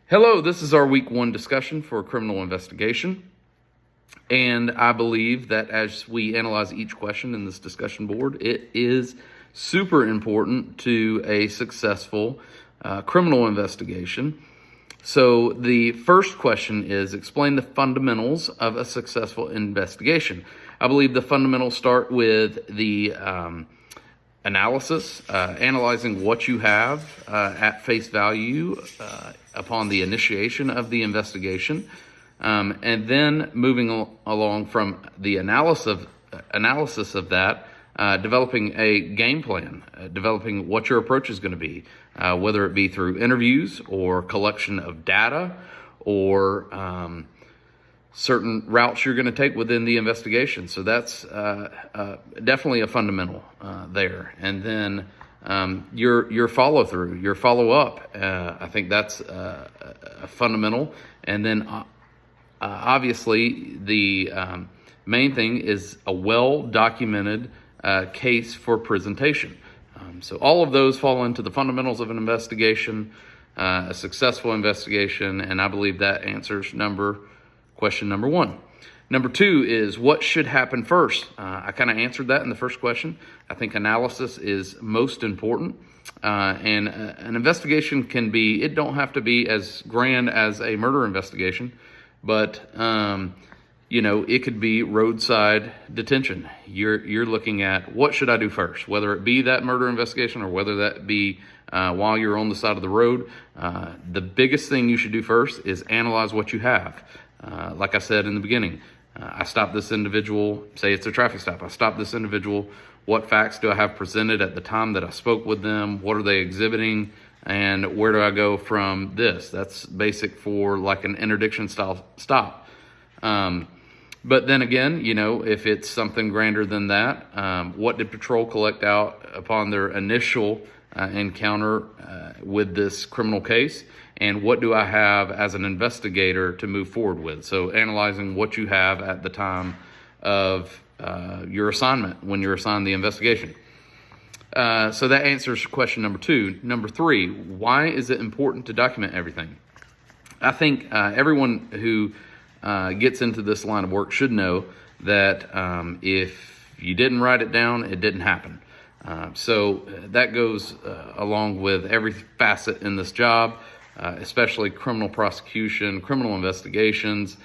Hello, this is our week one discussion for criminal investigation. And I believe that as we analyze each question in this discussion board, it is super important to a successful criminal investigation. So the first question is, explain the fundamentals of a successful investigation. I believe the fundamentals start with the analysis, analyzing what you have at face value upon the initiation of the investigation, and then moving along from the analysis of that, developing a game plan, developing what your approach is going to be, whether it be through interviews or collection of data or certain routes you're going to take within the investigation. So that's definitely a fundamental there. And then your follow through, your follow up. I think that's a fundamental. And then obviously the main thing is a well documented case for presentation. So all of those fall into the fundamentals of an investigation, a successful investigation, and I believe that answers question number one. Number two is, what should happen first? I kind of answered that in the first question. I think analysis is most important. And an investigation it don't have to be as grand as a murder investigation, but it could be roadside detention. You're looking at, what should I do first? Whether it be that murder investigation or whether that be while you're on the side of the road. The biggest thing you should do first is analyze what you have. Like I said in the beginning, I stopped this individual, say it's a traffic stop. I stopped this individual. What facts do I have presented at the time that I spoke with them? What are they exhibiting? And where do I go from this? That's basic for like an interdiction style stop. But then again, if it's something grander than that, what did patrol collect out upon their initial encounter with this criminal case? And what do I have as an investigator to move forward with? So analyzing what you have at the time of your assignment, when you're assigned the investigation. So that answers question number two. Number three, why is it important to document everything? I think everyone who gets into this line of work should know that if you didn't write it down, it didn't happen. So that goes along with every facet in this job, especially criminal prosecution, criminal investigations,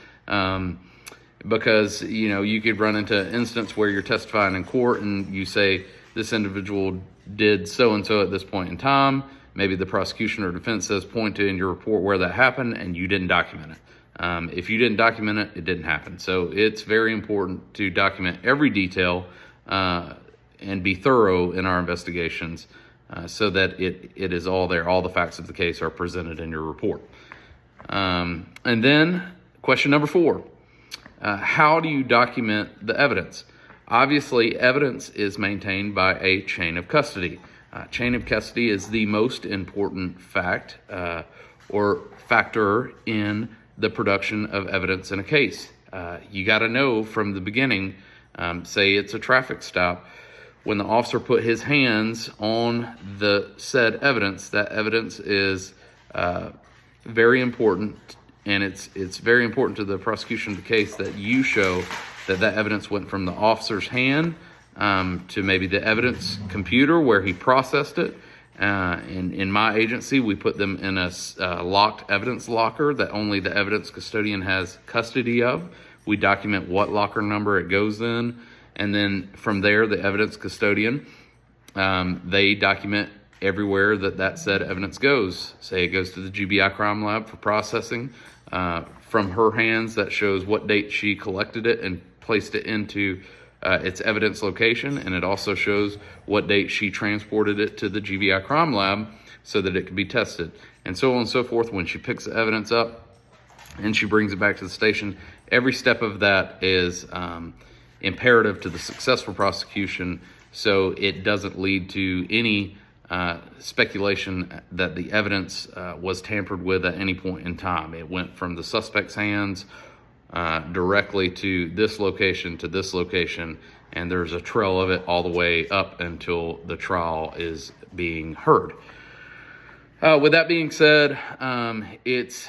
because, you could run into an instance where you're testifying in court and you say this individual did so-and-so at this point in time. Maybe the prosecution or defense says point to in your report where that happened and you didn't document it. If you didn't document it, it didn't happen. So it's very important to document every detail and be thorough in our investigations so that it is all there. All the facts of the case are presented in your report. And then question number four, how do you document the evidence? Obviously, evidence is maintained by a chain of custody. Chain of custody is the most important fact or factor in the production of evidence in a case. You got to know from the beginning, say it's a traffic stop, when the officer put his hands on the said evidence, that evidence is very important, and it's very important to the prosecution of the case that you show that evidence went from the officer's hand to maybe the evidence computer where he processed it. In my agency, we put them in a locked evidence locker that only the evidence custodian has custody of. We document what locker number it goes in. And then from there, the evidence custodian, they document everywhere that said evidence goes. Say it goes to the GBI crime lab for processing. From her hands, that shows what date she collected it and placed it into its evidence location. And it also shows what date she transported it to the GBI crime lab so that it could be tested. And so on and so forth. When she picks the evidence up and she brings it back to the station, every step of that is imperative to the successful prosecution, so it doesn't lead to any speculation that the evidence was tampered with at any point in time. It went from the suspect's hands directly to this location, and there's a trail of it all the way up until the trial is being heard. With that being said, it's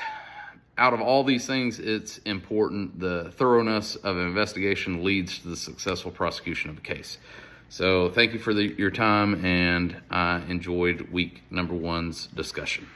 out of all these things, it's important. The thoroughness of an investigation leads to the successful prosecution of a case. So thank you for your time, and I enjoyed week number 1's discussion.